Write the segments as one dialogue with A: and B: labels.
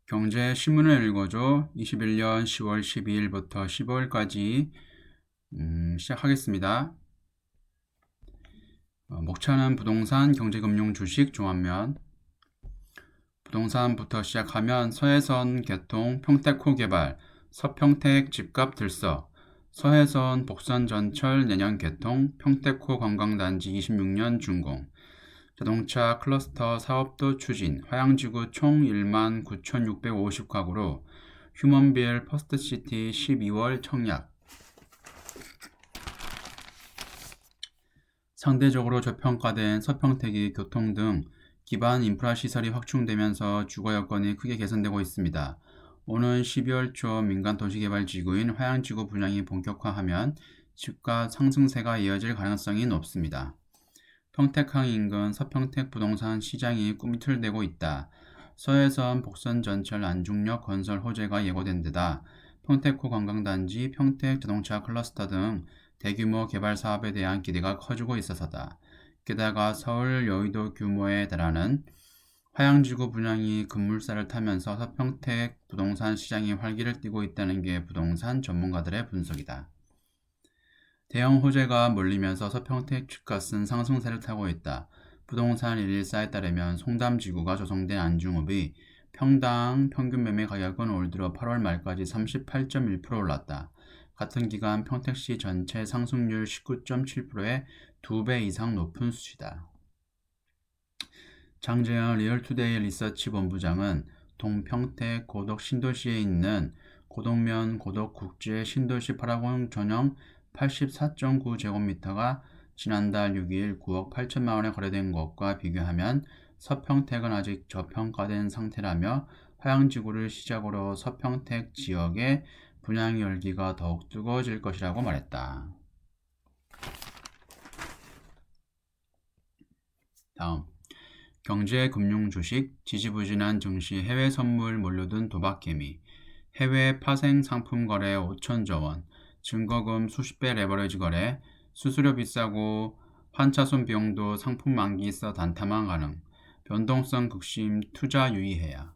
A: 경제 신문을 읽어줘. 21년 10월 12일부터 15일까지 시작하겠습니다. 목차는 부동산, 경제금융, 주식, 종합면. 부동산부터 시작하면 서해선 개통, 평택호 개발, 서평택 집값 들썩, 서해선 복선 전철 내년 개통, 평택호 관광단지 26년 준공, 자동차 클러스터 사업도 추진, 화양지구 총 19,650가구로 휴먼빌 퍼스트시티 12월 청약. 상대적으로 저평가된 서평택이 교통 등 기반 인프라 시설이 확충되면서 주거 여건이 크게 개선되고 있습니다. 오는 12월 초 민간 도시개발지구인 화양지구 분양이 본격화하면 집값 상승세가 이어질 가능성이 높습니다. 평택항 인근 서평택 부동산 시장이 꿈틀대고 있다. 서해선 복선 전철 안중역 건설 호재가 예고된 데다 평택호 관광단지, 평택 자동차 클러스터 등 대규모 개발 사업에 대한 기대가 커지고 있어서다. 게다가 서울 여의도 규모에 달하는 화양지구 분양이 급물살을 타면서 서평택 부동산 시장이 활기를 띠고 있다는 게 부동산 전문가들의 분석이다. 대형 호재가 몰리면서 서평택 집값은 상승세를 타고 있다. 부동산 114에 따르면 송담지구가 조성된 안중읍의 평당 평균 매매 가격은 올 들어 8월 말까지 38.1% 올랐다. 같은 기간 평택시 전체 상승률 19.7%의 2배 이상 높은 수치다. 장재현 리얼투데이 리서치 본부장은 동평택 고덕 신도시에 있는 고덕면 고덕국제 신도시 파라곤 전용 84.9제곱미터가 지난달 6일 9억 8천만 원에 거래된 것과 비교하면 서평택은 아직 저평가된 상태라며 화양지구를 시작으로 서평택 지역의 분양 열기가 더욱 뜨거워질 것이라고 말했다. 다음, 경제, 금융, 주식, 지지부진한 증시, 해외 선물 몰려든 도박개미, 해외 파생 상품 거래 5천조 원, 증거금 수십 배 레버리지 거래, 수수료 비싸고 환차손 비용도 상품 만기 있어 단타만 가능, 변동성 극심 투자 유의해야.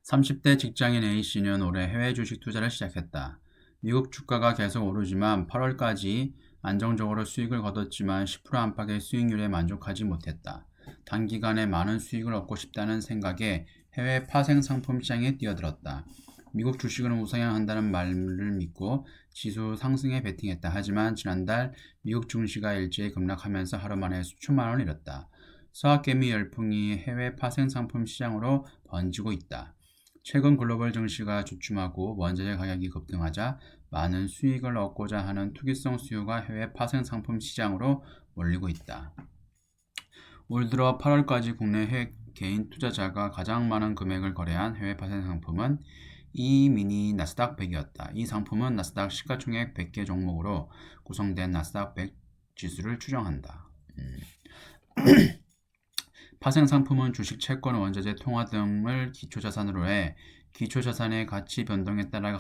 A: 30대 직장인 A씨는 올해 해외 주식 투자를 시작했다. 미국 주가가 계속 오르지만 8월까지 안정적으로 수익을 거뒀지만 10% 안팎의 수익률에 만족하지 못했다. 단기간에 많은 수익을 얻고 싶다는 생각에 해외 파생 상품 시장에 뛰어들었다. 미국 주식은 우상향한다는 말을 믿고 지수 상승에 베팅했다. 하지만 지난달 미국 증시가 일제히 급락하면서 하루 만에 수천만 원을 잃었다. 서학개미 열풍이 해외 파생 상품 시장으로 번지고 있다. 최근 글로벌 증시가 주춤하고 원자재 가격이 급등하자 많은 수익을 얻고자 하는 투기성 수요가 해외 파생 상품 시장으로 몰리고 있다. 올 들어 8월까지 국내 개인 투자자가 가장 많은 금액을 거래한 해외 파생 상품은 미니 나스닥 100이었다. 이 상품은 나스닥 시가총액 100개 종목으로 구성된 나스닥 100 지수를 추정한다. 파생 상품은 주식, 채권, 원자재, 통화 등을 기초자산으로 해 기초자산의 가치 변동에 따라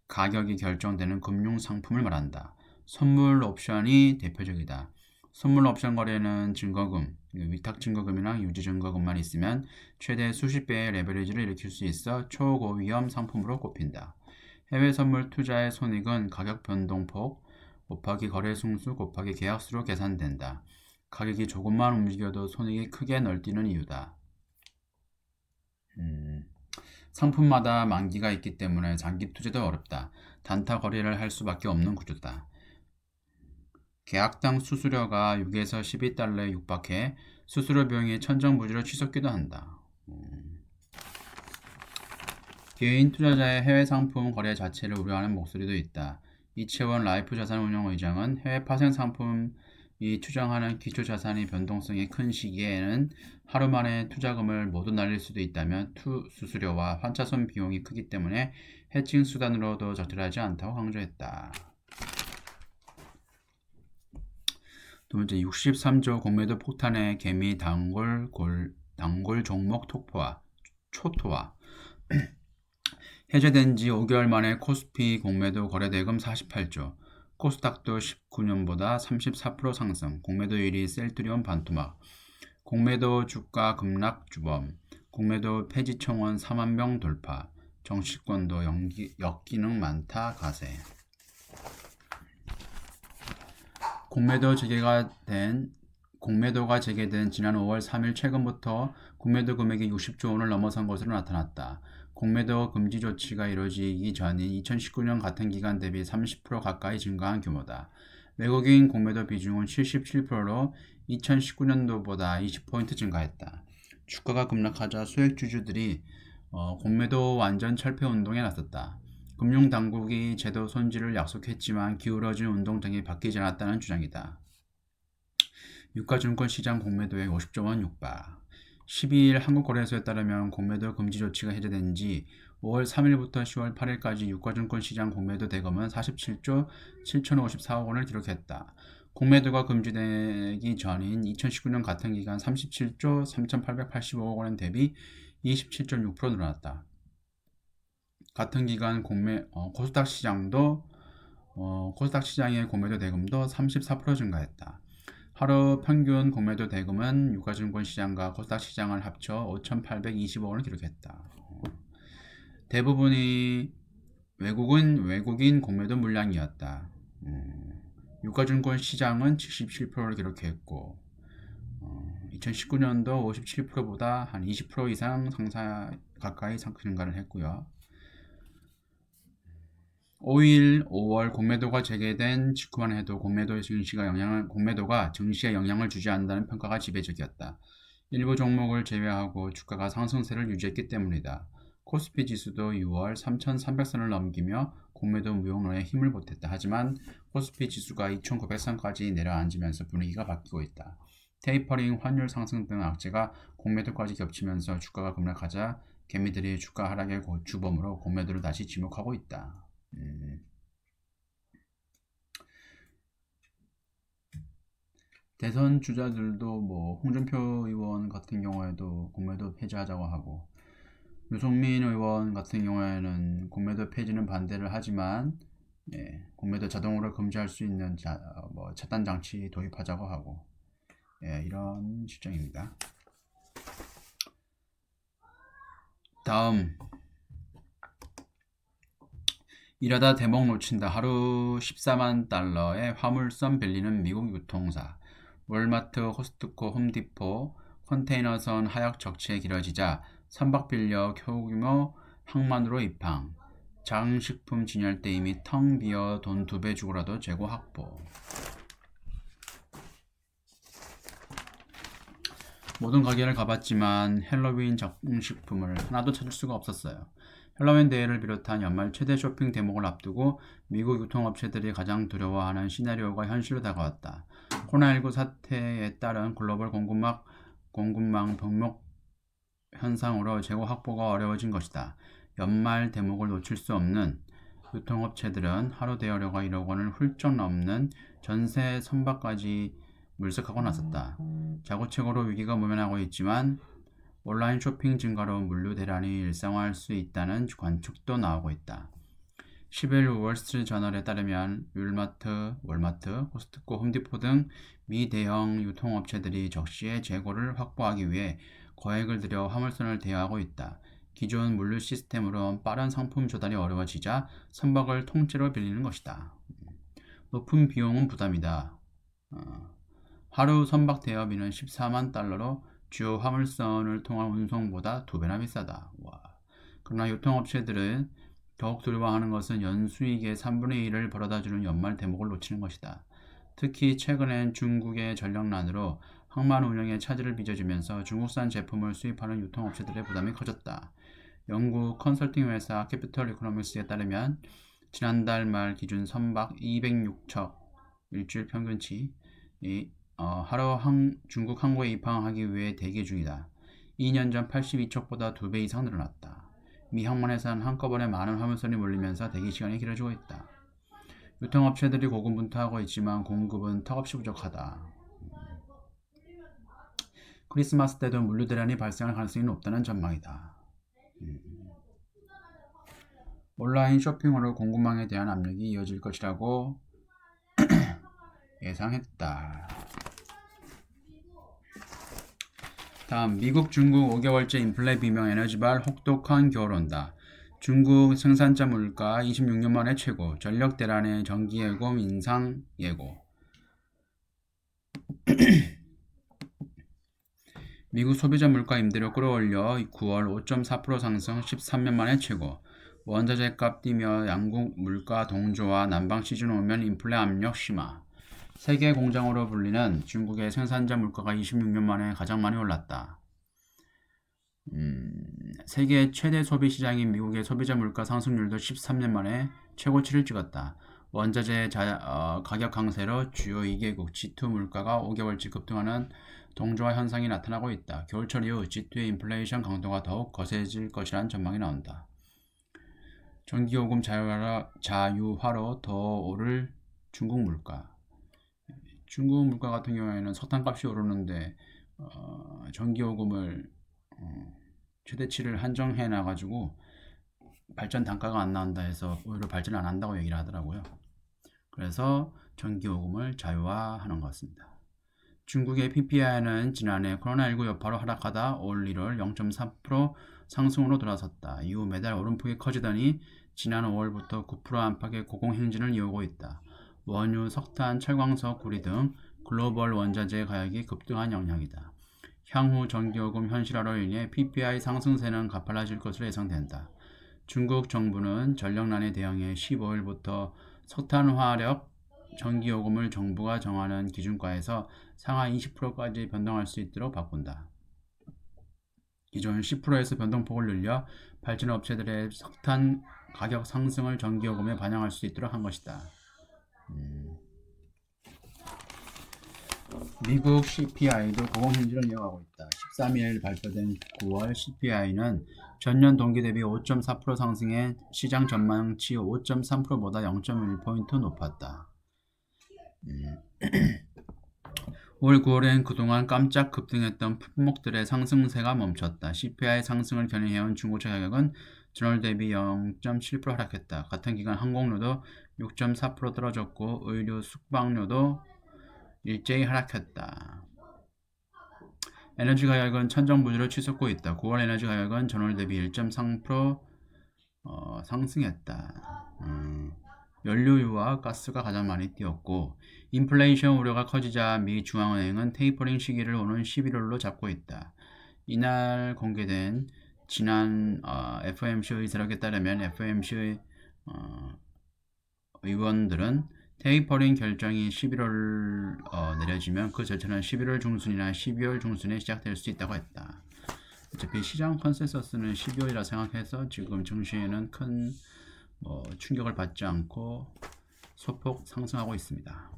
A: 가격이 결정되는 금융 상품을 말한다. 선물 옵션이 대표적이다. 선물 옵션 거래는 증거금, 위탁 증거금이나 유지 증거금만 있으면 최대 수십 배의 레버리지를 일으킬 수 있어 초고위험 상품으로 꼽힌다. 해외 선물 투자의 손익은 가격 변동폭 곱하기 거래 승수 곱하기 계약수로 계산된다. 가격이 조금만 움직여도 손익이 크게 널뛰는 이유다. 상품마다 만기가 있기 때문에 장기 투자도 어렵다. 단타 거래를 할 수밖에 없는 구조다. 계약당 수수료가 6에서 12달러에 육박해 수수료 비용이 천정부지로 치솟기도 한다. 개인 투자자의 해외 상품 거래 자체를 우려하는 목소리도 있다. 이채원 라이프자산운용 의장은 해외 파생 상품이 추정하는 기초자산의 변동성이 큰 시기에는 하루 만에 투자금을 모두 날릴 수도 있다며 수수료와 환차손 비용이 크기 때문에 해칭 수단으로도 적절하지 않다고 강조했다. 두 번째, 63조 공매도 폭탄의 개미 단골 종목 초토화. 해제된 지 5개월 만에 코스피 공매도 거래대금 48조, 코스닥도 19년보다 34% 상승, 공매도일이 셀트리온 반토막. 공매도 주가 급락 주범, 공매도 폐지 청원 4만 명 돌파, 정치권도 역기능 많다 가세. 공매도가 재개된 지난 5월 3일 최근부터 공매도 금액이 60조 원을 넘어선 것으로 나타났다. 공매도 금지 조치가 이루어지기 전인 2019년 같은 기간 대비 30% 가까이 증가한 규모다. 외국인 공매도 비중은 77%로 2019년도보다 20포인트 증가했다. 주가가 급락하자 소액주주들이 공매도 완전 철폐 운동에 나섰다. 금융당국이 제도 손질을 약속했지만 기울어진 운동장이 바뀌지 않았다는 주장이다. 유가증권 시장 공매도액 50조 원 육박. 12일 한국거래소에 따르면 공매도 금지 조치가 해제된 지 5월 3일부터 10월 8일까지 유가증권 시장 공매도 대금은 47조 7,054억 원을 기록했다. 공매도가 금지되기 전인 2019년 같은 기간 37조 3,885억 원 대비 27.6% 늘어났다. 같은 기간 코스닥 시장의 공매도 대금도 34% 증가했다. 하루 평균 공매도 대금은 유가증권 시장과 코스닥 시장을 합쳐 5,820억 원을 기록했다. 대부분이 외국인 공매도 물량이었다. 유가증권 시장은 77%를 기록했고 2019년도 57%보다 한 20% 이상 가까이 증가를 했고요. 5월 공매도가 재개된 직후만 해도 공매도가 증시에 영향을 주지 않는다는 평가가 지배적이었다. 일부 종목을 제외하고 주가가 상승세를 유지했기 때문이다. 코스피 지수도 6월 3,300선을 넘기며 공매도 무용론에 힘을 보탰다. 하지만 코스피 지수가 2,900선까지 내려앉으면서 분위기가 바뀌고 있다. 테이퍼링, 환율 상승 등 악재가 공매도까지 겹치면서 주가가 급락하자 개미들이 주가 하락의 주범으로 공매도를 다시 지목하고 있다. 대선 주자들도 홍준표 의원 같은 경우에도 공매도 폐지하자고 하고 유승민 의원 같은 경우에는 공매도 폐지는 반대를 하지만 공매도 자동으로 금지할 수 있는 차단 장치 도입하자고 하고 이런 실정입니다. 다음 이러다 대목 놓친다. 하루 14만 달러의 화물선 빌리는 미국 유통사. 월마트, 코스트코, 홈디포 컨테이너선 하역 적치에 길어지자 선박 빌려 소규모 항만으로 입항. 장식품 진열대 이미 텅 비어 돈 2배 주고라도 재고 확보. 모든 가게를 가봤지만 헬로윈 장식품을 하나도 찾을 수가 없었어요. 헬로윈 대회를 비롯한 연말 최대 쇼핑 대목을 앞두고 미국 유통업체들이 가장 두려워하는 시나리오가 현실로 다가왔다. 코로나19 사태에 따른 글로벌 공급망 병목 현상으로 재고 확보가 어려워진 것이다. 연말 대목을 놓칠 수 없는 유통업체들은 하루 대여료가 1억 원을 훌쩍 넘는 전세 선박까지 물색하고 나섰다. 자구책으로 위기가 모면하고 있지만 온라인 쇼핑 증가로 물류 대란이 일상화할 수 있다는 관측도 나오고 있다. 10일 월스트리트 저널에 따르면 월마트, 코스트코, 홈디포 등 미 대형 유통업체들이 적시에 재고를 확보하기 위해 거액을 들여 화물선을 대여하고 있다. 기존 물류 시스템으로 빠른 상품 조달이 어려워지자 선박을 통째로 빌리는 것이다. 높은 비용은 부담이다. 하루 선박 대여비는 14만 달러로 주요 화물선을 통한 운송보다 2배나 비싸다. 그러나 유통업체들은 더욱 두려워하는 것은 연수익의 3분의 1을 벌어다주는 연말 대목을 놓치는 것이다. 특히 최근엔 중국의 전력난으로 항만 운영에 차질을 빚어지면서 중국산 제품을 수입하는 유통업체들의 부담이 커졌다. 영국 컨설팅 회사 캐피털 이코노믹스에 따르면 지난달 말 기준 선박 206척 일주일 평균치 하루 중국 항구에 입항하기 위해 대기 중이다. 2년 전 82척보다 2배 이상 늘어났다. 미 항만회사는 한꺼번에 많은 화물선이 몰리면서 대기 시간이 길어지고 있다. 유통업체들이 고군분투하고 있지만 공급은 턱없이 부족하다. 크리스마스 때도 물류 대란이 발생할 가능성이 높다는 전망이다. 온라인 쇼핑으로 공급망에 대한 압력이 이어질 것이라고 예상했다. 다음 미국 중국 5개월째 인플레 비명 에너지발 혹독한 겨울 온다. 중국 생산자 물가 26년 만에 최고. 전력 대란의 전기 예금 인상 예고. 미국 소비자 물가 임대료 끌어올려 9월 5.4% 상승 13년 만에 최고. 원자재 값 뛰며 양국 물가 동조와 난방 시즌 오면 인플레 압력 심화. 세계 공장으로 불리는 중국의 생산자 물가가 26년 만에 가장 많이 올랐다. 세계 최대 소비 시장인 미국의 소비자 물가 상승률도 13년 만에 최고치를 찍었다. 원자재 가격 강세로 주요 2개국 G2 물가가 5개월치 급등하는 동조화 현상이 나타나고 있다. 겨울철 이후 G2의 인플레이션 강도가 더욱 거세질 것이라는 전망이 나온다. 전기요금 자유화로 더 오를 중국 물가. 중국 물가 같은 경우에는 석탄값이 오르는데 전기요금을 최대치를 한정해 놔가지고 발전 단가가 안 나온다 해서 오히려 발전 안 한다고 얘기를 하더라고요. 그래서 전기요금을 자유화하는 것 같습니다. 중국의 PPI는 지난해 코로나19 여파로 하락하다 올 1월 0.3% 상승으로 돌아섰다. 이후 매달 오름폭이 커지더니 지난 5월부터 9% 안팎의 고공행진을 이어오고 있다. 원유, 석탄, 철광석, 구리 등 글로벌 원자재 가격이 급등한 영향이다. 향후 전기요금 현실화로 인해 PPI 상승세는 가팔라질 것으로 예상된다. 중국 정부는 전력난에 대응해 15일부터 석탄, 화력, 전기요금을 정부가 정하는 기준가에서 상하 20%까지 변동할 수 있도록 바꾼다. 기존 10%에서 변동폭을 늘려 발전업체들의 석탄 가격 상승을 전기요금에 반영할 수 있도록 한 것이다. 미국 CPI도 고공행진을 이어가고 있다. 13일 발표된 9월 CPI는 전년 동기 대비 5.4% 상승해 시장 전망치 5.3%보다 0.1포인트 높았다. 올 9월엔 그동안 깜짝 급등했던 품목들의 상승세가 멈췄다. CPI 상승을 견인해온 중고차 가격은 전월 대비 0.7% 하락했다. 같은 기간 항공료도 6.4% 떨어졌고 의류 숙박료도 일제히 하락했다. 에너지 가격은 천정부지로 치솟고 있다. 9월 에너지 가격은 전월 대비 1.3% 상승했다. 연료유와 가스가 가장 많이 뛰었고 인플레이션 우려가 커지자 미 중앙은행은 테이퍼링 시기를 오는 11월로 잡고 있다. 이날 공개된 지난 FOMC 의사록에 따르면 FOMC 의원들은 테이퍼링 결정이 11월 내려지면 그 절차는 11월 중순이나 12월 중순에 시작될 수 있다고 했다. 어차피 시장 컨센서스는 12월이라 생각해서 지금 증시에는 큰 충격을 받지 않고 소폭 상승하고 있습니다.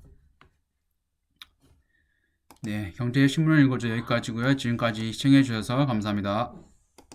A: 네, 경제신문을 읽어줘 여기까지고요. 지금까지 시청해 주셔서 감사합니다.